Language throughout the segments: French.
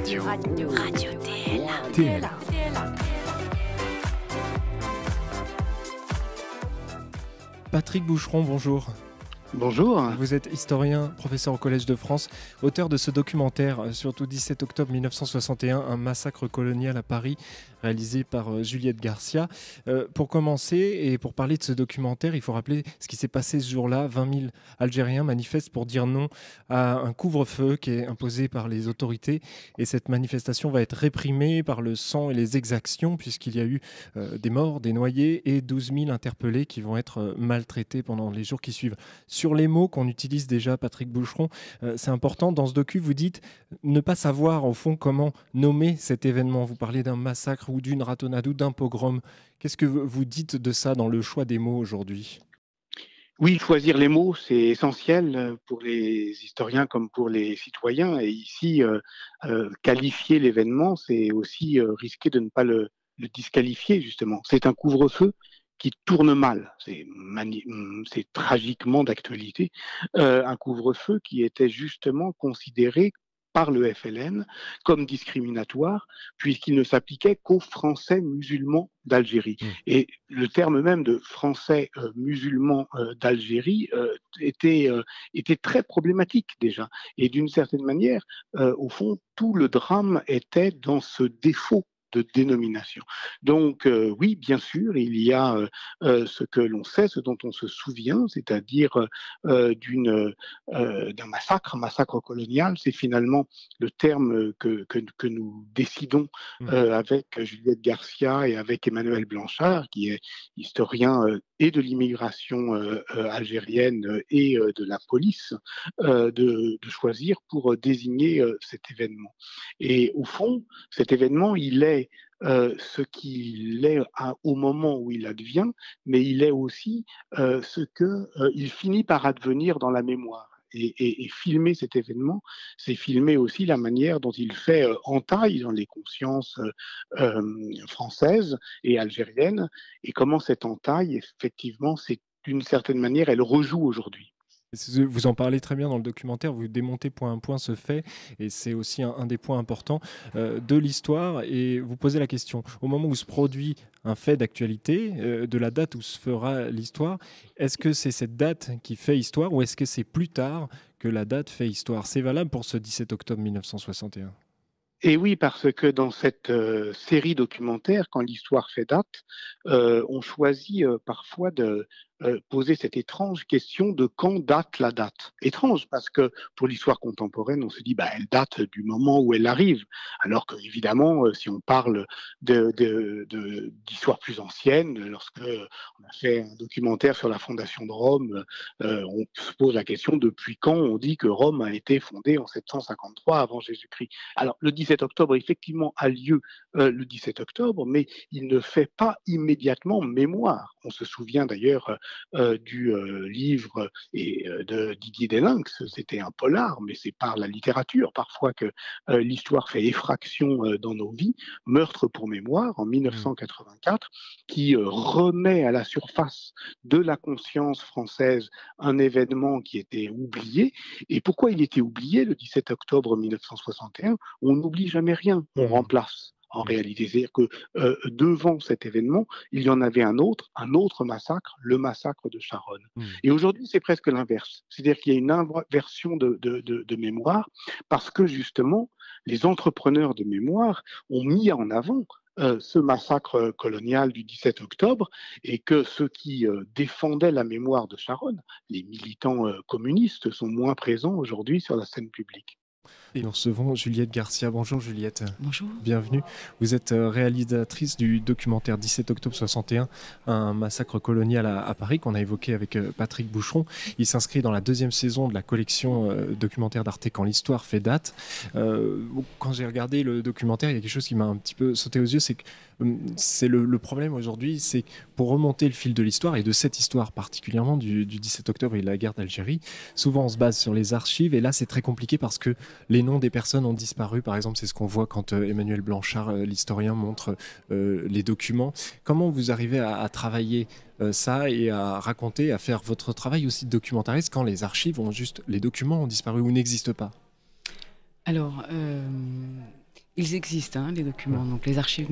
Radio TLA. Patrick Boucheron, bonjour. Bonjour. Vous êtes historien, professeur au Collège de France, auteur de ce documentaire sur le 17 octobre 1961, un massacre colonial à Paris, réalisé par Juliette Garcia. Pour commencer et pour parler de ce documentaire, il faut rappeler ce qui s'est passé ce jour-là. 20 000 Algériens manifestent pour dire non à un couvre-feu qui est imposé par les autorités. Et cette manifestation va être réprimée par le sang et les exactions, puisqu'il y a eu des morts, des noyés et 12 000 interpellés qui vont être maltraités pendant les jours qui suivent. Sur les mots qu'on utilise déjà, Patrick Boucheron, c'est important. Dans ce docu, vous dites ne pas savoir, au fond, comment nommer cet événement. Vous parlez d'un massacre ou d'une ratonnade ou d'un pogrom. Qu'est-ce que vous dites de ça dans le choix des mots aujourd'hui ? Oui, choisir les mots, c'est essentiel pour les historiens comme pour les citoyens. Et ici, qualifier l'événement, c'est aussi risquer de ne pas le disqualifier, justement. C'est un couvre-feu qui tourne mal. C'est tragiquement d'actualité. Un couvre-feu qui était justement considéré par le FLN comme discriminatoire, puisqu'il ne s'appliquait qu'aux Français musulmans d'Algérie. Et le terme même de Français musulmans d'Algérie était très problématique déjà. Et d'une certaine manière, au fond, tout le drame était dans ce défaut de dénomination. Donc oui, bien sûr, il y a ce que l'on sait, ce dont on se souvient, c'est-à-dire d'un massacre colonial. C'est finalement le terme que nous décidons avec Juliette Garcia et avec Emmanuel Blanchard, qui est historien et de l'immigration algérienne et de la police, de choisir pour désigner cet événement. Et au fond, cet événement, il est ce qu'il est au moment où il advient, mais il est aussi ce qu'il finit par advenir dans la mémoire. Et filmer cet événement, c'est filmer aussi la manière dont il fait entaille dans les consciences françaises et algériennes, et comment cette entaille, effectivement, c'est d'une certaine manière, elle rejoue aujourd'hui. Vous en parlez très bien dans le documentaire, vous démontez point un point ce fait, et c'est aussi un des points importants de l'histoire, et vous posez la question, au moment où se produit un fait d'actualité, de la date où se fera l'histoire, est-ce que c'est cette date qui fait histoire, ou est-ce que c'est plus tard que la date fait histoire ? C'est valable pour ce 17 octobre 1961 ? Et oui, parce que dans cette série documentaire, quand l'histoire fait date, on choisit parfois de poser cette étrange question de quand date la date. Étrange, parce que pour l'histoire contemporaine, on se dit elle date du moment où elle arrive, alors que évidemment, si on parle d'histoire plus ancienne, lorsque on a fait un documentaire sur la fondation de Rome, on se pose la question depuis quand on dit que Rome a été fondée en 753 avant Jésus-Christ. Alors le 17 octobre effectivement a lieu le 17 octobre, mais il ne fait pas immédiatement mémoire. On se souvient d'ailleurs du livre de Didier Delinx, c'était un polar, mais c'est par la littérature parfois que l'histoire fait effraction dans nos vies. Meurtre pour mémoire en 1984, qui remet à la surface de la conscience française un événement qui était oublié. Et pourquoi il était oublié le 17 octobre 1961 ? On n'oublie jamais rien, on remplace. En réalité, c'est-à-dire que devant cet événement, il y en avait un autre massacre, le massacre de Charonne. Et aujourd'hui, c'est presque l'inverse. C'est-à-dire qu'il y a une inversion de mémoire parce que justement, les entrepreneurs de mémoire ont mis en avant ce massacre colonial du 17 octobre, et que ceux qui défendaient la mémoire de Charonne, les militants communistes, sont moins présents aujourd'hui sur la scène publique. Et nous recevons Juliette Garcia. Bonjour Juliette. Bonjour. Bienvenue. Vous êtes réalisatrice du documentaire 17 octobre 61, un massacre colonial à Paris qu'on a évoqué avec Patrick Boucheron. Il s'inscrit dans la deuxième saison de la collection documentaire d'Arte Quand l'histoire fait date. Quand j'ai regardé le documentaire, il y a quelque chose qui m'a un petit peu sauté aux yeux, c'est que c'est le problème aujourd'hui, c'est pour remonter le fil de l'histoire, et de cette histoire particulièrement du 17 octobre et de la guerre d'Algérie, souvent on se base sur les archives, et là c'est très compliqué parce que les noms des personnes ont disparu. Par exemple, c'est ce qu'on voit quand Emmanuel Blanchard, l'historien, montre les documents. Comment vous arrivez à travailler ça et à raconter, à faire votre travail aussi de documentariste quand les archives les documents ont disparu ou n'existent pas ? Alors, Ils existent, hein, les documents. Donc les archives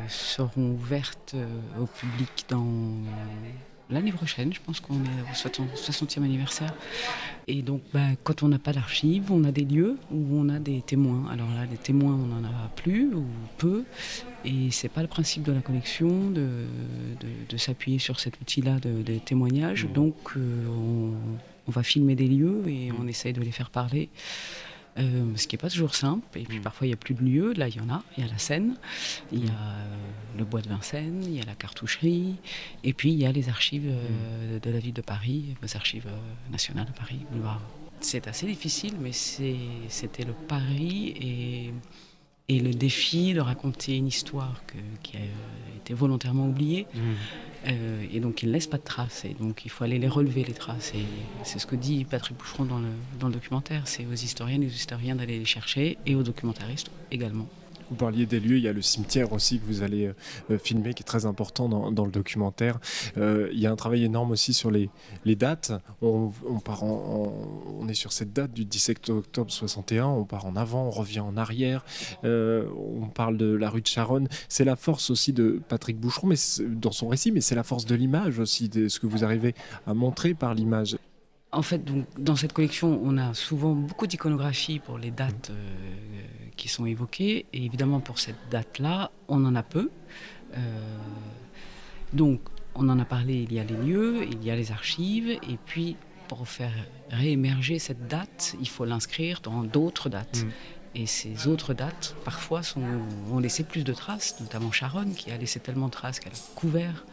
seront ouvertes au public dans l'année prochaine. Je pense qu'on est au 60e anniversaire. Et donc, quand on n'a pas d'archives, on a des lieux où on a des témoins. Alors là, les témoins, on n'en a plus ou peu. Et c'est pas le principe de la collection de s'appuyer sur cet outil-là de témoignages. Donc, on va filmer des lieux et on essaye de les faire parler. Ce qui n'est pas toujours simple. Et puis parfois, il n'y a plus de lieux. Là, il y en a. Il y a la Seine, il y a le bois de Vincennes, il y a la cartoucherie. Et puis, il y a les archives de la ville de Paris, les archives nationales de Paris. C'est assez difficile, mais c'était le pari et le défi de raconter une histoire qui a été volontairement oubliée. Et donc, ils ne laissent pas de traces. Et donc, il faut aller les relever, les traces. Et c'est ce que dit Patrick Boucheron dans le documentaire. C'est aux historiennes et aux historiens d'aller les chercher, et aux documentaristes également. Vous parliez des lieux, il y a le cimetière aussi que vous allez filmer, qui est très important dans le documentaire. Il y a un travail énorme aussi sur les dates. On est sur cette date du 17 octobre 61, on part en avant, on revient en arrière, on parle de la rue de Charonne. C'est la force aussi de Patrick Boucheron dans son récit, mais c'est la force de l'image aussi, de ce que vous arrivez à montrer par l'image. En fait, donc, dans cette collection, on a souvent beaucoup d'iconographie pour les dates qui sont évoquées. Et évidemment, pour cette date-là, on en a peu. Donc, on en a parlé, il y a les lieux, il y a les archives. Et puis, pour faire réémerger cette date, il faut l'inscrire dans d'autres dates. Et ces autres dates, parfois, ont laissé plus de traces, notamment Charonne, qui a laissé tellement de traces qu'elle a couvert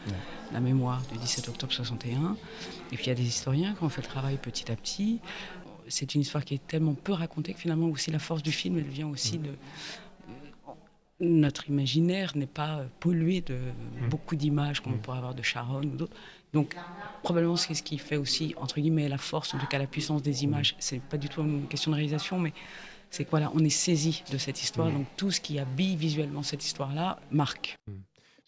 la mémoire du 17 octobre 61. Et puis il y a des historiens qui ont fait le travail petit à petit. C'est une histoire qui est tellement peu racontée que finalement aussi la force du film, elle vient aussi de... Notre imaginaire n'est pas pollué de beaucoup d'images qu'on pourrait avoir de Charonne ou d'autres. Donc probablement c'est ce qui fait aussi, entre guillemets, la force, en tout cas la puissance des images. C'est pas du tout une question de réalisation, mais c'est que voilà, on est saisi de cette histoire, donc tout ce qui habille visuellement cette histoire-là marque.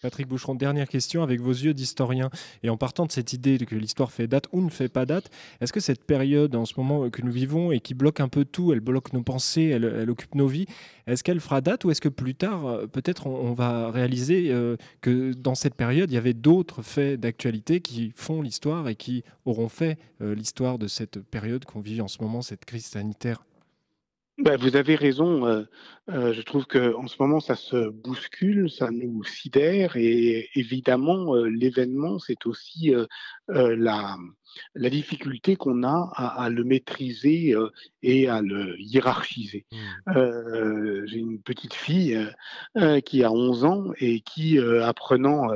Patrick Boucheron, dernière question, avec vos yeux d'historien, et en partant de cette idée que l'histoire fait date ou ne fait pas date, est-ce que cette période en ce moment que nous vivons et qui bloque un peu tout, elle bloque nos pensées, elle occupe nos vies, est-ce qu'elle fera date, ou est-ce que plus tard, peut-être on va réaliser que dans cette période, il y avait d'autres faits d'actualité qui font l'histoire et qui auront fait l'histoire de cette période qu'on vit en ce moment, cette crise sanitaire? Vous avez raison. Je trouve qu'en ce moment, ça se bouscule, ça nous sidère, et évidemment, l'événement, c'est aussi la difficulté qu'on a à le maîtriser et à le hiérarchiser. J'ai une petite fille qui a 11 ans et qui, apprenant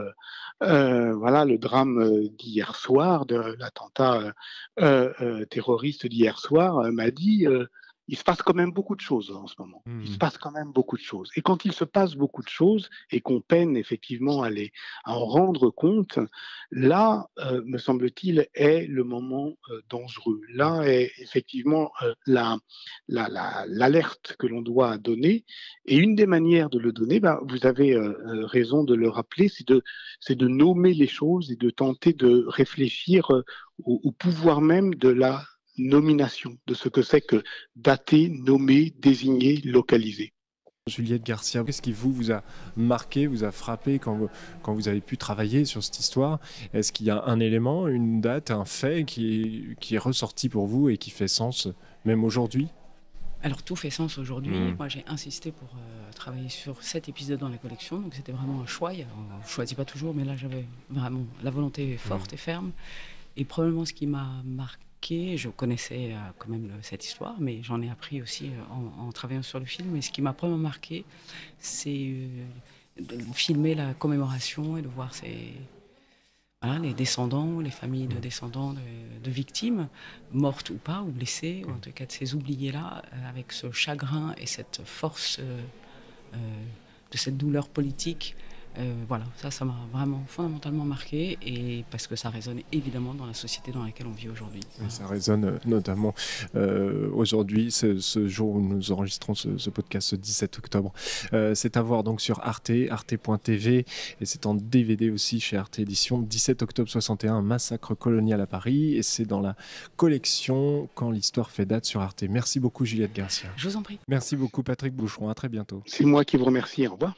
voilà, le drame d'hier soir, de l'attentat terroriste d'hier soir, m'a dit il se passe quand même beaucoup de choses en ce moment. Il se passe quand même beaucoup de choses. Et quand il se passe beaucoup de choses et qu'on peine effectivement à en rendre compte, là, me semble-t-il, est le moment dangereux. Là est effectivement l'alerte que l'on doit donner. Et une des manières de le donner, vous avez raison de le rappeler, c'est de nommer les choses et de tenter de réfléchir au pouvoir même de la nomination, de ce que c'est que dater, nommer, désigner, localiser. Juliette Garcia, qu'est-ce qui vous a marqué, vous a frappé quand vous avez pu travailler sur cette histoire? Est-ce qu'il y a un élément, une date, un fait qui est ressorti pour vous et qui fait sens, même aujourd'hui? Alors tout fait sens aujourd'hui. Moi j'ai insisté pour travailler sur 7 épisodes dans la collection, donc c'était vraiment un choix. On ne choisit pas toujours, mais là j'avais vraiment la volonté forte et ferme. Et probablement ce qui m'a marqué, je connaissais quand même cette histoire, mais j'en ai appris aussi en travaillant sur le film. Et ce qui m'a probablement marqué, c'est de filmer la commémoration et de voir les descendants, les familles de descendants de victimes, mortes ou pas, ou blessées, ou en tout cas de ces oubliés-là, avec ce chagrin et cette force de cette douleur politique Voilà, ça m'a vraiment fondamentalement marqué, et parce que ça résonne évidemment dans la société dans laquelle on vit aujourd'hui. Oui, ça résonne notamment aujourd'hui, ce jour où nous enregistrons ce podcast, ce 17 octobre. C'est à voir donc sur Arte, arte.tv, et c'est en DVD aussi chez Arte Édition. 17 octobre 61, un massacre colonial à Paris, et c'est dans la collection Quand l'histoire fait date sur Arte. Merci beaucoup Juliette Garcia. Je vous en prie. Merci beaucoup Patrick Boucheron, à très bientôt. C'est moi qui vous remercie, au revoir.